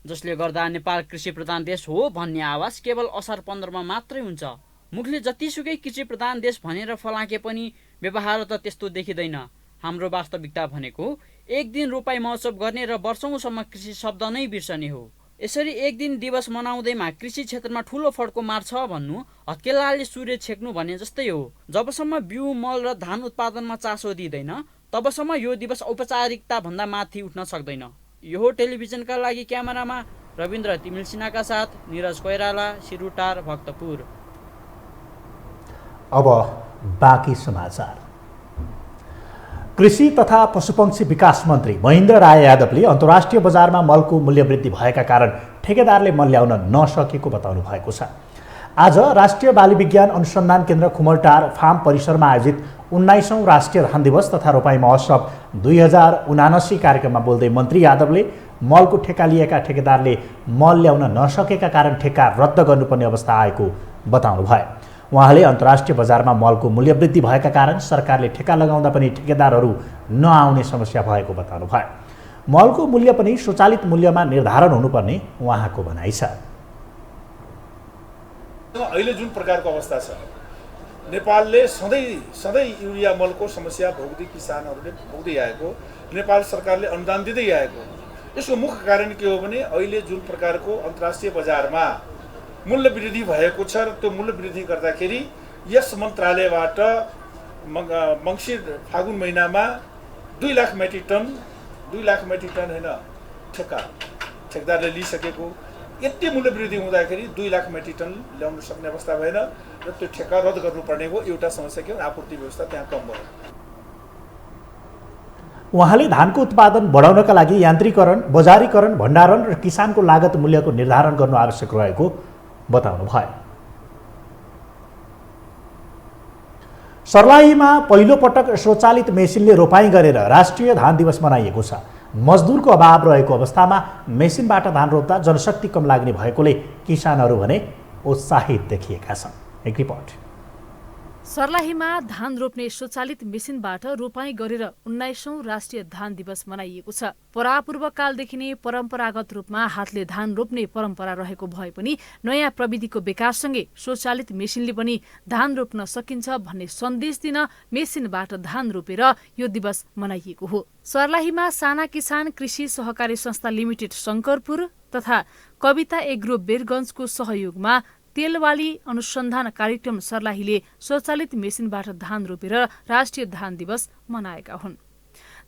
जसले गर्दा नेपाल कृषि प्रधान देश हो भन्ने आवाज केवल असार 15 मा मात्रै हुन्छ। मुखले जतिसुकै कृषि प्रधान देश भनेर फलाके पनि व्यवहार त त्यस्तो देखिँदैन। हाम्रो वास्तविकता भनेको एक दिन रोपाई महोत्सव गर्ने र वर्षौंसम्म कृषि शब्द नै बिर्सने हो। यसरी एक दिन दिवस मनाउँदैमा कृषि क्षेत्रमा ठूलो फड्को मार्छ भन्नु हत्केलाले सूर्य छेक्नु भने जस्तै हो। जबसम्म बिउ मल र धान उत्पादनमा चासो दिँदैन तबसम्म यो दिवस औपचारिकता भन्दा माथि उठ्न सक्दैन। यो टेलिभिजनका लागि क्यामेरामा रविन्द्र तिमिल सिन्हाका साथ निरज कोइराला, सिरुटार, भक्तपुर। अब बाँकी समाचार। कृषि तथा पशुपक्षी विकास मन्त्री महेन्द्र राय यादवले अन्तर्राष्ट्रिय बजारमा मलको मूल्यवृद्धि भएका कारण ठेकेदारले मल ल्याउन नसकेको बताउनु भएको छ। आज राष्ट्रिय बाली विज्ञान अनुसन्धान केन्द्र खुमलटार फार्म परिसरमा आयोजित 19औं राष्ट्रिय धान दिवस तथा रोपाई महोत्सव 2079 कार्यक्रममा बोल्दै मन्त्री यादवले मलको ठेका लिएका ठेकेदारले मल ल्याउन नसकेका कारण ठेका रद्द गर्नुपर्ने अवस्था आएको बताउनु भयो। उहाँले अन्तर्राष्ट्रिय बजारमा मलको मूल्यवृद्धि भएका कारण सरकारले ठेका लगाउँदा पनि ठेकेदारहरू नआउने समस्या भएको बताउनु भयो। मलको मूल्य पनि स्वचालित मूल्यमा निर्धारण हुनुपर्ने उहाँको भनाइ छ। अहिले जुन प्रकारको अवस्था छ, नेपालले सधैँ युरिया मलको समस्या भोग्दै किसानहरूले भोग्दै आएको, नेपाल सरकारले अनुदान दिँदै आएको। यसको मुख्य कारण के हो भने अहिले जुन प्रकारको अन्तर्राष्ट्रिय बजारमा मूल्य वृद्धि भएको छ र त्यो मूल्य वृद्धि गर्दाखेरि यस मन्त्रालयबाट मङ्सिर फागुन महिनामा 2 लाख मेट्रिक टन होइन ठेकदारले लिइसकेको। यति मूल्य वृद्धि हुँदाखेरि 2 लाख मेट्रिक टन ल्याउन सक्ने अवस्था भएन र त्यो ठेक्का रद्द गर्नुपर्ने हो। एउटा समस्या के हो, आपूर्ति व्यवस्था त्यहाँ कम भयो। उहाँले धानको उत्पादन बढाउनका लागि यान्त्रिकरण, बजारीकरण, भण्डारण र किसानको लागत मूल्यको निर्धारण गर्नु आवश्यक रहेको बताउनु भयो। सर्लाहीमा पहिलो पटक स्वचालित मेसिनले रोपाई गरेर राष्ट्रिय धान दिवस मनाइएको छ। मजदुरको अभाव रहेको अवस्थामा मेसिनबाट धान रोप्दा जनशक्ति कम लाग्ने भएकोले किसानहरू भने उत्साहित देखिएका छन्। एक रिपोर्ट। सर्लाहीमा धान रोप्ने स्वचालित मेसिनबाट रोपाई गरेर 19औं राष्ट्रिय धान दिवस मनाइएको छ। परापूर्व कालदेखि नै परम्परागत रूपमा हातले धान रोप्ने परम्परा रहेको भए पनि नयाँ प्रविधिको विकाससँगै स्वचालित मेसिनले पनि धान रोप्न सकिन्छ भन्ने सन्देश दिन मेसिनबाट धान रोपेर यो दिवस मनाइएको हो। सर्लाहीमा साना किसान कृषि सहकारी संस्था लिमिटेड शङ्करपुर तथा कविता एग्रो बेरगञ्जको सहयोगमा तेलवाली अनुसन्धान कार्यक्रम सर्लाहीले स्वचालित मेसिनबाट धान रोपेर राष्ट्रिय धान दिवस मनाएका हुन्।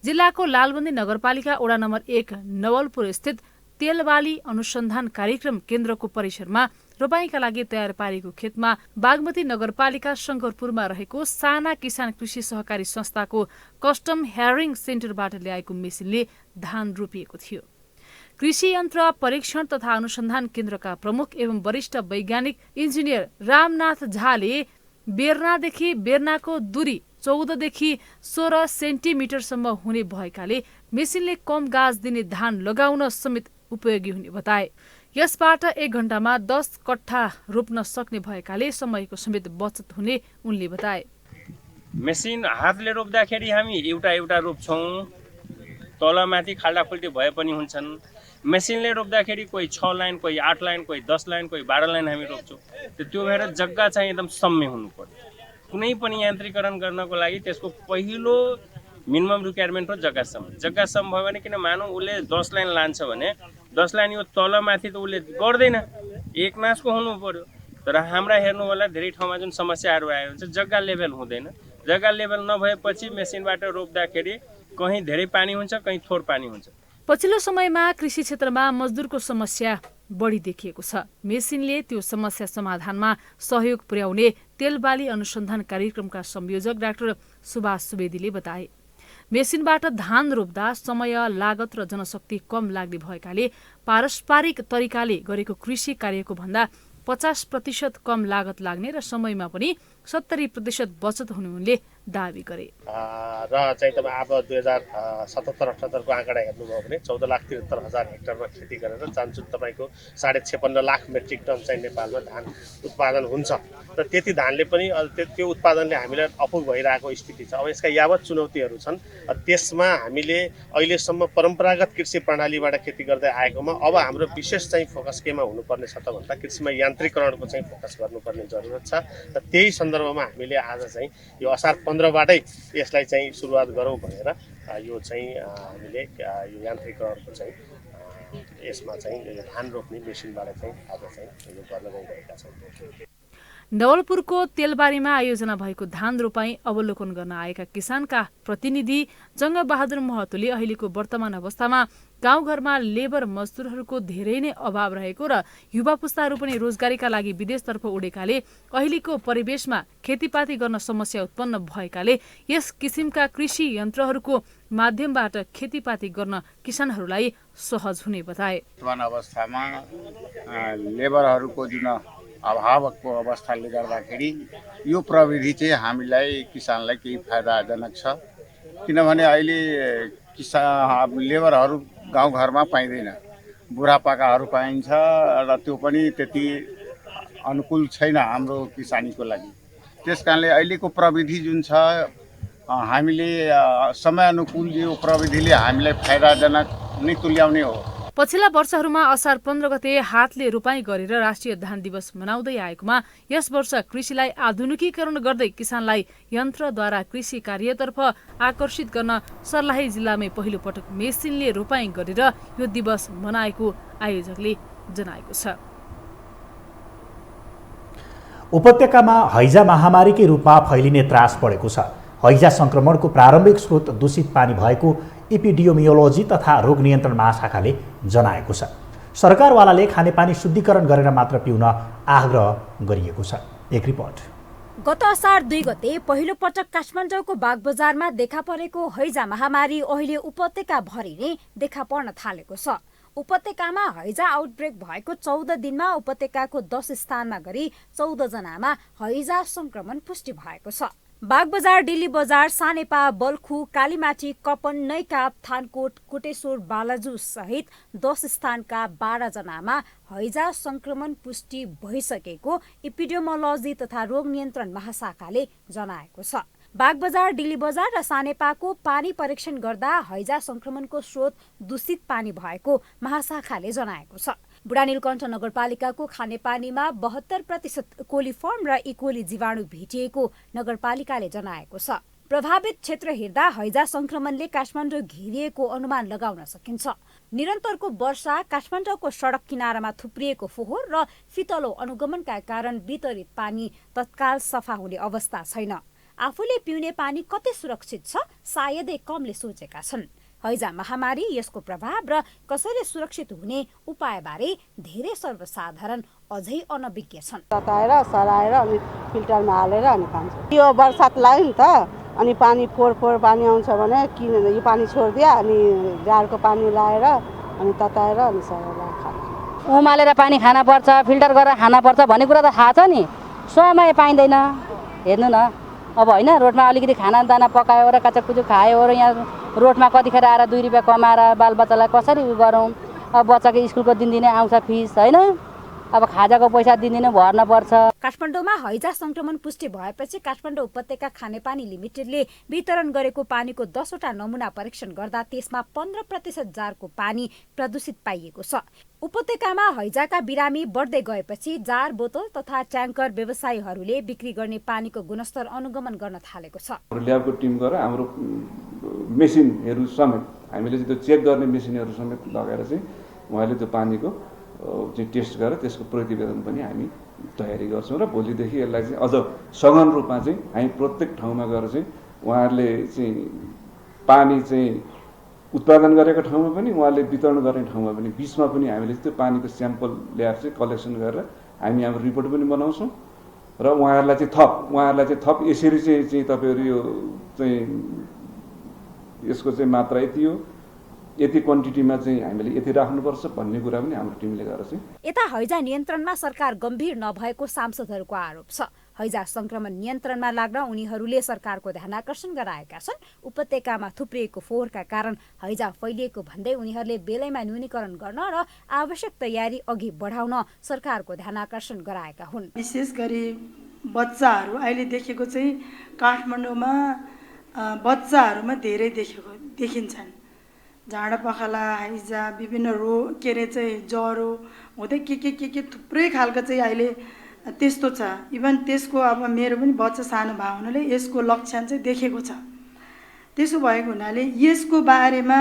जिल्लाको लालबन्दी नगरपालिका वडा नम्बर 1 नवलपुर स्थित तेलवाली अनुसन्धान कार्यक्रम केन्द्रको परिसरमा रोपाईका लागि तयार पारेको खेतमा बागमती नगरपालिका शङ्करपुरमा रहेको साना किसान कृषि सहकारी संस्थाको कस्टम हेयरिङ सेन्टरबाट ल्याएको मेसिनले धान रोपिएको थियो। कृषि यन्त्र परीक्षण तथा अनुसन्धान केन्द्रका प्रमुख एवं वरिष्ठ वैज्ञानिक इन्जिनियर रामनाथ झाले बेर्नादेखि बेर्नाको दूरी 14 देखि 16 सेन्टिमिटरसम्म हुने भएकाले मेसिनले कम गाज दिने धान लगाउन समेत उपयोगी हुने बताए। यसबाट 1 घण्टामा 10 कट्ठा रोप्न सक्ने भएकाले समयको समेत बचत हुने उनले बताए। मेसिन हातले रोप्दाखेरि हामी एउटा एउटा रोप्छौँ, तलमाथि खाल्डाखुल्टी भए पनि हुन्छन्। मेसिनले रोप्दाखेरि कोही 6 लाइन, कोही 8 लाइन, कोही 10 लाइन, कोही 12 लाइन हामी रोप्छौँ। त्यो भएर जग्गा चाहिँ एकदम सम्य हुनु पर्यो। कुनै पनि यान्त्रिकरण गर्नको लागि त्यसको पहिलो मिनिमम रिक्वायरमेन्ट हो जग्गासम्म। जग्गासम्म भयो भने किन मानौँ उसले 10 लाइन लान्छ भने 10 लाइन यो तलमाथि त उसले गर्दैन, एक नासको हुनु पर्यो। तर हाम्रा हेर्नु होला धेरै ठाउँमा जुन समस्याहरू आएको हुन्छ जग्गा लेभल हुँदैन। जग्गा लेभल नभएपछि मेसिनबाट रोप्दाखेरि कहीँ धेरै पानी हुन्छ, कहीँ थोर पानी हुन्छ। पछिल्लो समयमा कृषि क्षेत्रमा मजदुरको समस्या बढी देखिएको छ। मेसिनले त्यो समस्या समाधानमा सहयोग पुर्याउने तेलबाली अनुसन्धान कार्यक्रमका संयोजक डाक्टर सुभाष सुवेदीले बताए। मेसिनबाट धान रोप्दा समय, लागत र जनशक्ति कम लाग्ने भएकाले पारस्परिक तरिकाले गरेको कृषि कार्यको भन्दा 50% कम लागत लाग्ने र समयमा पनि 70% बचत हुने उनले दावी गरे। र चाहिँ तपाईँ अब 2077-78 को आँकडा हेर्नुभयो भने 14,73,000 हेक्टरमा खेती गरेर चान्चुन तपाईँको 56.5 लाख मेट्रिक टन चाहिँ नेपालमा धान उत्पादन हुन्छ। र त्यति धानले पनि त्यो उत्पादनले हामीलाई अपुग भइरहेको स्थिति छ। अब यसका यावत चुनौतीहरू छन्। त्यसमा हामीले अहिलेसम्म परम्परागत कृषि प्रणालीबाट खेती गर्दै आएकोमा अब हाम्रो विशेष चाहिँ फोकस केमा हुनुपर्ने छ त भन्दा कृषिमा यान्त्रिकरणको चाहिँ फोकस गर्नुपर्ने जरुरत छ। र त्यही सन्दर्भमा हामीले आज चाहिँ यो असार 15बाटै यसलाई चाहिँ सुरुवात गरौँ भनेर यो चाहिँ हामीले यो यान्त्रिकरणको चाहिँ यसमा चाहिँ धान रोप्ने मेसिनबाट चाहिँ आज चाहिँ यो गर्न गइरहेका छौँ। नवलपुरको तेलबारीमा आयोजना भएको धान रोपाई अवलोकन गर्न आएका किसानका प्रतिनिधि जङ्गबहादुर महतोले अहिलेको वर्तमान अवस्थामा गाउँघरमा लेबर मजदुरहरूको धेरै नै अभाव रहेको र युवा पुस्ताहरू पनि रोजगारीका लागि विदेशतर्फ उडेकाले अहिलेको परिवेशमा खेतीपाती गर्न समस्या उत्पन्न भएकाले यस किसिमका कृषि यन्त्रहरूको माध्यमबाट खेतीपाती गर्न किसानहरूलाई सहज हुने बताए। वर्तमान अवस्थामा लेबरहरूको जुन अभावको अवस्थाले गर्दाखेरि यो प्रविधि चाहिँ हामीलाई किसानलाई केही फाइदाजनक छ। किनभने अहिले लेबरहरू गाउँघरमा पाइँदैन, बुढापाकाहरू पाइन्छ र त्यो पनि त्यति अनुकूल छैन हाम्रो किसानीको लागि। त्यस कारणले अहिलेको प्रविधि जुन छ हामीले समयानुकूल यो प्रविधिले हामीलाई फाइदाजनक नै तुल्याउने हो। पछिल्ला वर्षहरूमा असार 15 गते हातले रोपाई गरेर राष्ट्रिय धान दिवस मनाउँदै आएकोमा यस वर्ष कृषिलाई आधुनिकीकरण गर्दै किसानलाई यन्त्रद्वारा कृषि कार्यतर्फ आकर्षित गर्न सर्लाही जिल्लामै पहिलो पटक मेसिनले रोपाई गरेर यो दिवस मनाएको आयोजकले जनाएको छ। उपत्यकामा हैजा महामारीकै रूपमा फैलिने त्रास बढेको छ। हैजा संक्रमणको प्रारम्भिक स्रोत दूषित पानी भएको एपिडियोमियोलोजी तथा रोग नियन्त्रण महाशाखाले जनाएको छ। सरकारवालाले खानेपानी शुद्धिकरण गरेर मात्र पिउन आग्रह गरिएको छ। एक रिपोर्ट। गत असार 2 गते पहिलो पटक काठमाडौँको बागबजारमा देखा परेको हैजा महामारी अहिले उपत्यका भरि नै देखा पर्न थालेको छ। उपत्यकामा हैजा आउटब्रेक भएको 14 दिनमा उपत्यकाको 10 स्थानमा गरी 14 जनामा हैजा संक्रमण पुष्टि भएको छ। बागबजार, डिल्ली बजार, सानेपा, बल्खु, कालीमाटी, कपन, नैकाप, थानकोट, कोटेश्वर, बालाजु सहित 10 स्थानका 12 जनामा हैजा संक्रमण पुष्टि भइसकेको एपिडेमियोलोजी तथा रोग नियन्त्रण महाशाखाले जनाएको छ। बागबजार, डिल्ली बजार र सानेपाको पानी परीक्षण गर्दा हैजा संक्रमणको स्रोत दूषित पानी भएको महाशाखाले जनाएको छ। बुढानीलकण्ठ नगरपालिकाको खानेपानीमा 72% कोलिफर्म र इकोली जीवाणु भेटिएको नगरपालिकाले जनाएको छ। प्रभावित क्षेत्र हेर्दा हैजा संक्रमणले काठमाडौँ घेरिएको अनुमान लगाउन सकिन्छ। निरन्तरको वर्षा, काठमाडौँको सडक किनारामा थुप्रिएको फोहोर र फितलो अनुगमनका कारण वितरित पानी तत्काल सफा हुने अवस्था छैन। आफूले पिउने पानी कति सुरक्षित छ सायदै कमले सोचेका छन्। हैजा महामारी, यसको प्रभाव र कसरी सुरक्षित हुने उपायबारे धेरै सर्वसाधारण अझै अनभिज्ञ छन्। तताएर सराएर अनि फिल्टरमा हालेर अनि खान्छ। यो बर्सात लाग्यो नि त, अनि पानी फोहोर पानी आउँछ भने किन यो पानी छोडिदियो, अनि जाडको पानी लाएर अनि तताएर अनि सराएर खान्छ। उमालेर पानी खाना पर्छ, फिल्टर गरेर खाना पर्छ भन्ने कुरा त थाहा छ नि। समय पाइँदैन। हेर्नु न, अब होइन रोडमा अलिकति खाना दाना पकायो र काचककुचुक खायो र यहाँ रोडमा कतिखेर आएर 2 रुपियाँ कमाएर बालबच्चालाई कसरी गरौँ। अब बच्चाको स्कुलको दिनदिनै आउँछ फिस होइन, अब खाजाको पैसा दिनदिनै भर्न पर्छ। काठमाडौँमा हैजा संक्रमण पुष्टि भएपछि काठमाडौँ उपत्यका खानेपानी लिमिटेडले वितरण गरेको पानीको 10 वटा नमुना परीक्षण गर्दा त्यसमा 15% जारको पानी प्रदूषित पाइएको छ। उपत्यकामा हैजाका बिरामी बढ्दै गएपछि जार, बोतल तथा ट्याङ्कर व्यवसायीहरूले बिक्री गर्ने पानीको गुणस्तर अनुगमन गर्न थालेको छ। ल्याबको टिम गएर हाम्रो मेसिनहरू समेत हामीले चाहिँ त्यो चेक गर्ने मेसिनहरू समेत लगाएर चाहिँ उहाँले त्यो पानीको चाहिँ टेस्ट गरेर त्यसको प्रतिवेदन पनि हामी तयारी गर्छौँ र भोलिदेखि यसलाई चाहिँ अझ सघन रूपमा चाहिँ हामी प्रत्येक ठाउँमा गएर चाहिँ उहाँहरूले चाहिँ पानी चाहिँ उत्पादन गरेको ठाउँमा पनि उहाँले वितरण गर्ने ठाउँमा पनि बिचमा पनि हामीले त्यो पानीको स्याम्पल ल्याएर चाहिँ कलेक्सन गरेर हामी हाम्रो रिपोर्ट पनि बनाउँछौँ र उहाँहरूलाई चाहिँ थप यसरी चाहिँ तपाईँहरू यो चाहिँ यसको चाहिँ मात्रा यति हो, यति क्वान्टिटीमा चाहिँ हामीले यति राख्नुपर्छ भन्ने कुरा पनि हाम्रो टिमले गरेर चाहिँ। यता हैजा नियन्त्रणमा सरकार गम्भीर नभएको सांसदहरूको आरोप छ। हैजा संक्रमण नियन्त्रणमा लाग्न उनीहरूले सरकारको ध्यानाकर्षण गराएका छन्। उपत्यकामा थुप्रिएको फोहोरका कारण हैजा फैलिएको भन्दै उनीहरूले बेलैमा न्यूनीकरण गर्न र आवश्यक तयारी अघि बढाउन सरकारको ध्यानाकर्षण गराएका हुन्। विशेष गरी बच्चाहरू अहिले देखेको चाहिँ काठमाडौँमा बच्चाहरूमा धेरै देखिन्छन्। झाडा पखाला, हैजा, विभिन्न के अरे चाहिँ ज्वरो हुँदै के थुप्रै खालको चाहिँ अहिले त्यस्तो छ। इभन त्यसको अब मेरो पनि बच्चा सानो भएको हुनाले यसको लक्षण चाहिँ देखेको छ। त्यसो भएको हुनाले यसको बारेमा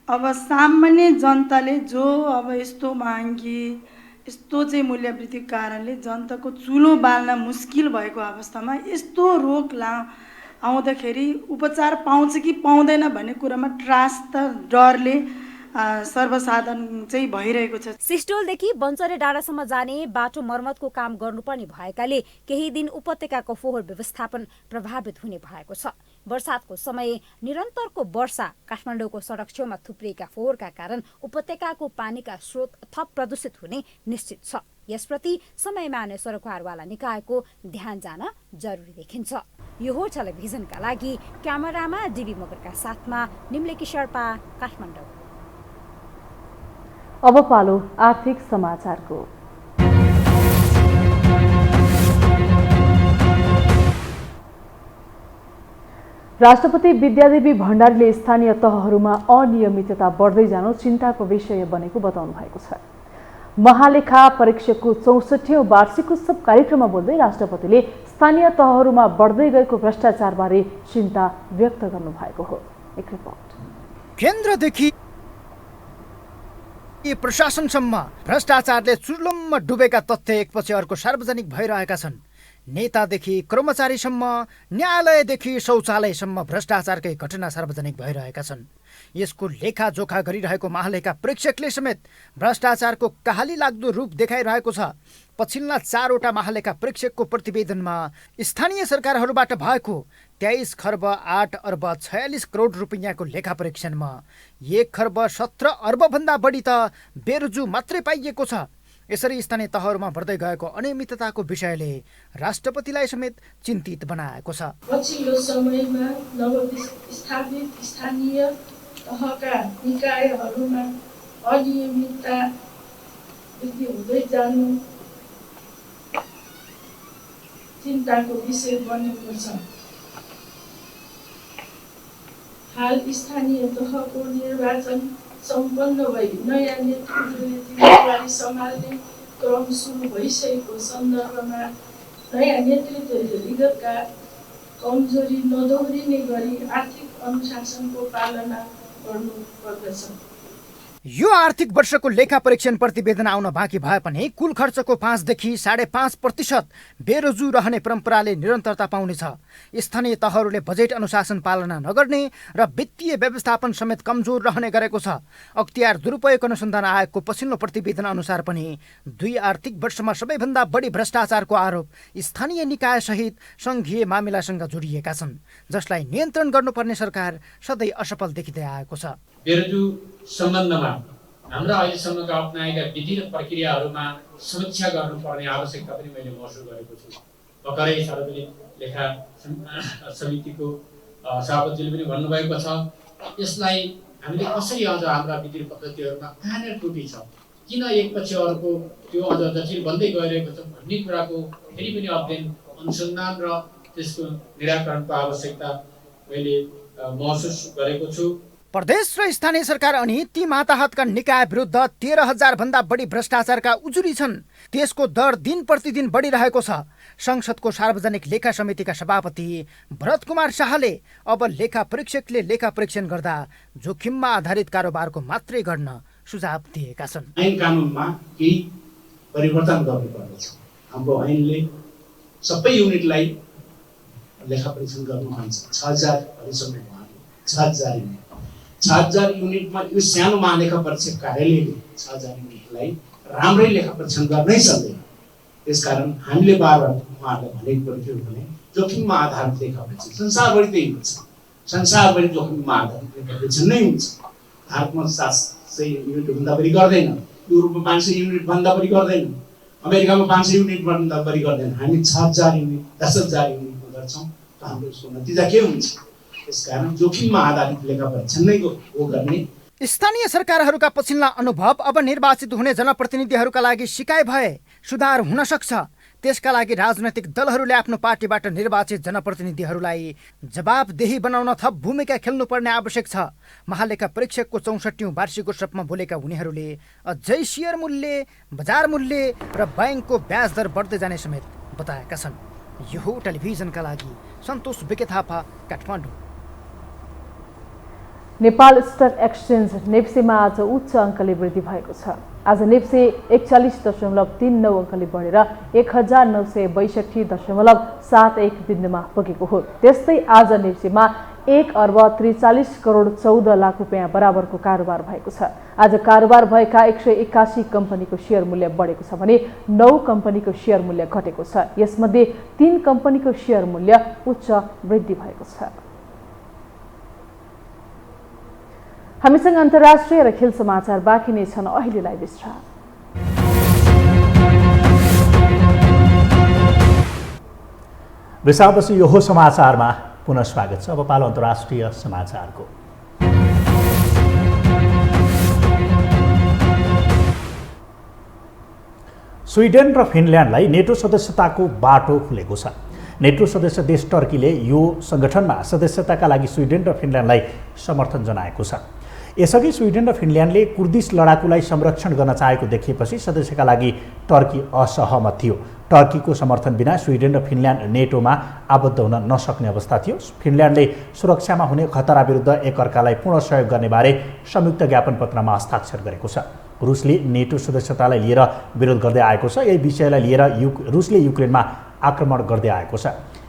अब सामान्य जनताले जो अब यस्तो महँगी यस्तो चाहिँ मूल्यवृद्धिको कारणले जनताको चुलो बाल्न मुस्किल भएको अवस्थामा यस्तो रोग आउँदाखेरि उपचार पाउँछ कि पाउँदैन भन्ने कुरामा त्रास त डरले सर्वसाधारण चाहिँ भइरहेको छ। सिस्टोलदेखि बन्चरे डाँडासम्म जाने बाटो मर्मतको काम गर्नुपर्ने भएकाले केही दिन उपत्यकाको फोहोर व्यवस्थापन प्रभावित हुने भएको छ। वर्षातको समय निरन्तरको वर्षा, काठमाडौँको सडक छेउमा थुप्रिएका फोहोरका कारण उपत्यकाको पानीका स्रोत थप प्रदूषित हुने निश्चित छ। यसप्रति समयमा नै सरकारवाला निकायको ध्यान जान जरुरी देखिन्छ। यो हो टेलिभिजनका लागि क्यामेरामा डिबी मगरका साथमा निम्लेकी शेर्पा, काठमाडौँ। अब पालो आर्थिक समाचारको। राष्ट्रपति विद्यादेवी भण्डारीले स्थानीय तहहरूमा अनियमितता बढ्दै जानु चिन्ताको विषय बनेको बताउनु भएको छ। महालेखा परीक्षकको 64औं वार्षिक उत्सव कार्यक्रममा बोल्दै राष्ट्रपतिले स्थानीय तहहरूमा बढ्दै गएको भ्रष्टाचारबारे चिन्ता व्यक्त गर्नु भएको हो। एक रिपोर्ट। केन्द्रदेखि प्रशासनसम्म भ्रष्टाचारले चुर्लुममा डुबेका तथ्य एकपछि अर्को सार्वजनिक भइरहेका छन्। नेतादेखि कर्मचारीसम्म, न्यायालयदेखि शौचालयसम्म भ्रष्टाचारकै घटना सार्वजनिक भइरहेका छन्। यसको लेखाजोखा गरिरहेको महालेखा परीक्षकले समेत भ्रष्टाचारको कहाली लाग्दो रूप देखाइरहेको छ। पछिल्ला 4 वटा महालेखा परीक्षकको प्रतिवेदनमा स्थानीय सरकारहरूबाट भएको 23 खर्ब 8 अर्ब 46 करोड रुपियाँको लेखा परीक्षणमा 1 खर्ब 17 अर्ब भन्दा बढी त बेरुजु मात्रै पाइएको छ। यसरी स्थानीय तहहरूमा बढ्दै गएको अनियमितताको विषयले राष्ट्रपतिलाई समेत चिन्तित बनाएको छ। पछिल्लो समयमा नवस्थापित स्थानीय तहका निकायहरूमा अनियमितता वृद्धि हुँदै जानु चिन्ताको विषय बनेको छ। हाल स्थानीय तहको निर्वाचन सम्पन्न भई नयाँ नेतृत्वले जिम्मेवारी सम्हाल्ने क्रम सुरु भइसकेको सन्दर्भमा नयाँ नेतृत्वले विगतका कमजोरी नदोहोरिने गरी आर्थिक अनुशासनको पालना गर्नुपर्दछ। यो आर्थिक वर्षको लेखा परीक्षण प्रतिवेदन आउन बाँकी भए पनि कुल खर्चको 5 देखि 5.5% बेरोजु रहने परम्पराले निरन्तरता पाउनेछ। स्थानीय तहहरूले बजेट अनुशासन पालना नगर्ने र वित्तीय व्यवस्थापन समेत कमजोर रहने गरेको छ। अख्तियार दुरुपयोग अनुसन्धान आयोगको पछिल्लो प्रतिवेदन अनुसार पनि 2 आर्थिक वर्षमा सबैभन्दा बढी भ्रष्टाचारको आरोप स्थानीय निकाय सहित सङ्घीय मामिलासँग जोडिएका छन्, जसलाई नियन्त्रण गर्नुपर्ने सरकार सधैँ असफल देखिँदै आएको छ। बेरोजु सम्बन्धमा हाम्रा अहिलेसम्मका अपनाएका विधि र प्रक्रियाहरूमा समीक्षा गर्नुपर्ने आवश्यकता पनि मैले महसुस गरेको छु। भर्खरै सार्वजनिक लेखा समितिको सभापतिले पनि भन्नुभएको छ, यसलाई हामीले कसरी अझ हाम्रा विधि पद्धतिहरूमा कहाँनिर त्रुटि छ, किन एकपछि अर्को त्यो अझ जटिल बन्दै गइरहेको छ भन्ने कुराको फेरि पनि अध्ययन अनुसन्धान र त्यसको निराकरणको आवश्यकता मैले महसुस गरेको छु। प्रदेश र स्थानीय सरकार अनि ती माताहतका निकाय विरुद्ध 13,000 भन्दा बढी भ्रष्टाचारका उजुरी छन्। त्यसको दर दिन प्रतिदिन बढिरहेको छ। संसदको सार्वजनिक लेखा समितिका सभापति भरत कुमार शाहले अब लेखा परीक्षकले लेखा परीक्षण गर्दा जोखिममा आधारित कारोबारको मात्रै गर्न सुझाव दिएका छन्। ऐन कानुनमा केही परिवर्तन गर्नुपर्दछ। हाम्रो ऐनले सबै युनिटलाई लेखा परीक्षण गर्नु भन्छ। 6,000 परिसम्म 6,000 युनिट 6,000 युनिटमा यो सानो महालेखा परीक्षक कार्यालयले 6,000 युनिटलाई राम्रै लेखा परीक्षण गर्नै सक्दैन। त्यसकारण हामीले बारबार उहाँहरूलाई भनेको पर्थ्यो भने जोखिममा आधारित लेखा परीक्षण संसारभरि त्यही हुन्छ। संसारभरि जोखिममा आधारित लेखा परीक्षण नै हुन्छ। भारतमा 700 युनिटभन्दा बढी गर्दैन, युरोपमा 500 युनिटभन्दा बढी गर्दैन, अमेरिकामा 500 युनिटभन्दा बढी गर्दैन। हामी 6,000 युनिट 10,000 युनिटमा गर्छौँ त हाम्रो यसको नतिजा के हुन्छ? त्यसकारण जोखिममा आधारित लेखा परीक्षण नै हो गर्ने। स्थानीय सरकारहरूका पछिल्ला अनुभव अब निर्वाचित हुने जनप्रतिनिधिहरूका लागि सिकाइ भए सुधार हुन सक्छ। त्यसका लागि राजनैतिक दलहरूले आफ्नो पार्टीबाट निर्वाचित जनप्रतिनिधिहरूलाई जवाबदेही बनाउन थप भूमिका खेल्नुपर्ने आवश्यक छ। महालेखा परीक्षकको 64औं वार्षिकोत्सवमा बोलेका उनीहरूले अझै सेयर मूल्य, बजार मूल्य र बैंकको ब्याज दर बढ्दै जाने समेत बताएका छन्। यो टेलिभिजनका लागि सन्तोष बिके थापा, काठमाडौँ। नेपाल स्टक एक्सचेन्ज नेप्सेमा आज उच्च अङ्कले वृद्धि भएको छ। आज नेप्से 41.39 अङ्कले बढेर 1962.71 बिन्दुमा पुगेको हो। त्यस्तै आज नेप्सेमा 1,43,14,14 रुपियाँ बराबरको कारोबार भएको छ। आज कारोबार भएका 181 कम्पनीको सेयर मूल्य बढेको छ भने 9 कम्पनीको सेयर मूल्य घटेको छ। यसमध्ये 3 कम्पनीको सेयर मूल्य उच्च वृद्धि भएको छ। हामीसँग अन्तर्राष्ट्रिय र खेल समाचार बाँकी नै छन्। अहिलेलाई विश्राम। विश्रामपछि यो समाचारमा पुनः स्वागत छ। अब पालो अन्तर्राष्ट्रिय समाचारको। स्विडेन र फिनल्यान्डलाई नेटो सदस्यताको बाटो खुलेको छ। नेटो सदस्य देश टर्कीले यो सङ्गठनमा सदस्यताका लागि स्विडेन र फिनल्यान्डलाई समर्थन जनाएको छ। यसअघि स्विडेन र फिनल्यान्डले कुर्दिस लडाकुलाई संरक्षण गर्न चाहेको देखिएपछि सदस्यका लागि टर्की असहमत थियो। टर्कीको समर्थन बिना स्विडेन र फिनल्यान्ड नेटोमा आबद्ध हुन नसक्ने अवस्था थियो। फिनल्यान्डले सुरक्षामा हुने खतरा विरुद्ध एकअर्कालाई पूर्ण सहयोग गर्नेबारे संयुक्त ज्ञापन पत्रमा हस्ताक्षर गरेको छ। रुसले नेटो सदस्यतालाई लिएर विरोध गर्दै आएको छ। यही विषयलाई लिएर रुसले युक्रेनमा आक्रमण गर्दै आएको छ।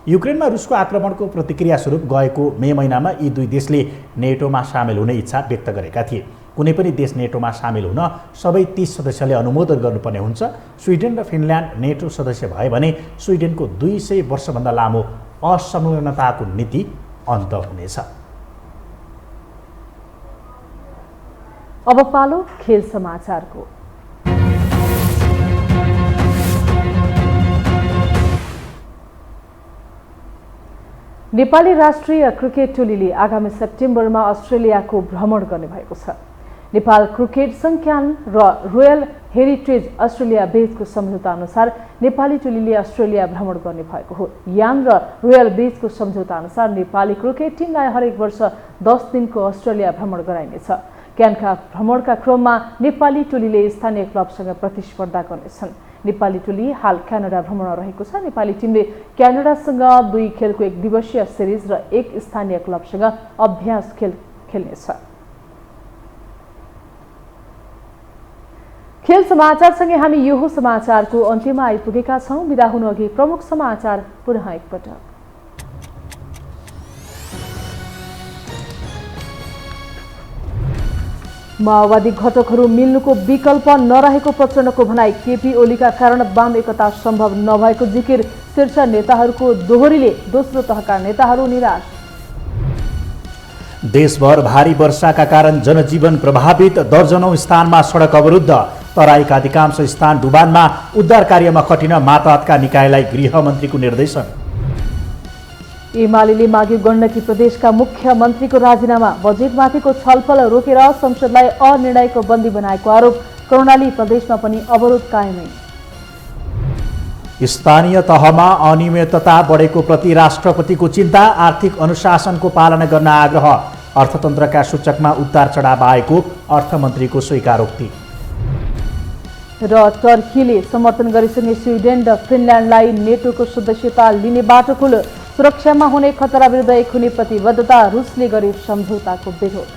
युक्रेनमा रुसको आक्रमणको प्रतिक्रिया स्वरूप गएको मे महिनामा यी दुई देशले नेटोमा सामेल हुने इच्छा व्यक्त गरेका थिए। कुनै पनि देश नेटोमा सामेल हुन सबै 30 सदस्यले अनुमोदन गर्नुपर्ने हुन्छ। स्विडेन र फिनल्यान्ड नेटो सदस्य भए भने स्विडेनको 200 वर्षभन्दा लामो असंलग्नताको नीति अन्त हुनेछ। अब पालो खेल समाचारको। नेपाली राष्ट्रिय क्रिकेट टोलीले आगामी सेप्टेम्बरमा अस्ट्रेलियाको भ्रमण गर्ने भएको छ। नेपाल क्रिकेट संज्ञान र रोयल हेरिटेज अस्ट्रेलिया बेसको सम्झौता अनुसार नेपाली टोलीले अस्ट्रेलिया भ्रमण गर्ने भएको हो। यान र रोयल बेसको सम्झौता अनुसार नेपाली क्रिकेट टिमलाई हरेक वर्ष 10 दिनको अस्ट्रेलिया भ्रमण गराइनेछ। क्यानका भ्रमणका क्रममा नेपाली टोलीले स्थानीय क्लबसँग प्रतिस्पर्धा गर्नेछन्। नेपाली टोली हाल क्यानाडा भ्रमणमा रहेको छ। नेपाली टिमले क्यानाडासँग 2 खेलको 1 दिवसीय सिरिज र 1 स्थानीय क्लबसँग अभ्यास खेल खेल्नेछ। खेल समाचारसँगै हामी यो समाचारको अन्त्यमा आइपुगेका छौं। बिदा हुनुअघि प्रमुख समाचार पुनः एकपटक। माओवादी घटकहरू मिल्नुको विकल्प नरहेको प्रचण्डको भनाई। केपी ओलीका कारण वाम एकता सम्भव नभएको जिकिर। शीर्ष नेताहरूको दोहोरीले दोस्रो तहका नेताहरू निराश। देशभर भारी वर्षाका कारण जनजीवन प्रभावित। दर्जनौं स्थानमा सडक अवरुद्ध। तराईका अधिकांश स्थान डुबानमा। उद्धार कार्यमा खटिन मातहतका निकायलाई गृहमन्त्रीको निर्देशन। एमाले माग्यो गण्डकी प्रदेशका मुख्यमन्त्रीको राजीनामा। बजेटमाथिको छलफल रोकेर संसदलाई अनिर्णायकको बन्दी बनाएको आरोप। कर्णाली प्रदेशमा पनि अवरोध कायमै। स्थानीय तहमा अनियमितता बढेको प्रति राष्ट्रपतिको चिन्ता। आर्थिक अनुशासनको पालना गर्न आग्रह। अर्थतन्त्रका सूचकमा उतार चढाव आएको अर्थमन्त्रीको स्वीकारोक्ति। र टर्कीले समर्थन गरिसके स्विडेन र फिनल्यान्डलाई नेटोको सदस्यता लिने बाटो खुल्यो। सुरक्षामा हुने खतरा विरुद्ध एक हुने प्रतिबद्धता। रुसले गरे सम्झौताको विरोध।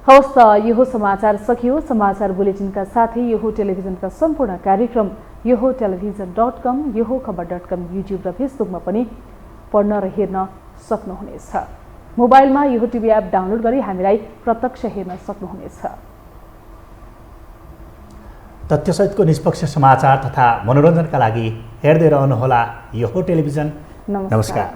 हवस् त यो समाचार सकियो। समाचार बुलेटिनका साथै यो टेलिभिजनका सम्पूर्ण कार्यक्रम यो टेलिभिजन.com, यो खबर.com, युट्युब र फेसबुकमा पनि पढ्न र हेर्न सक्नुहुनेछ। मोबाइलमा यो टिभी एप डाउनलोड गरी हामीलाई प्रत्यक्ष हेर्न सक्नुहुनेछ। तथ्यसहितको निष्पक्ष समाचार तथा मनोरञ्जनका लागि हेर्दै रहनुहोला यो टेलिभिजन। नमस्कार।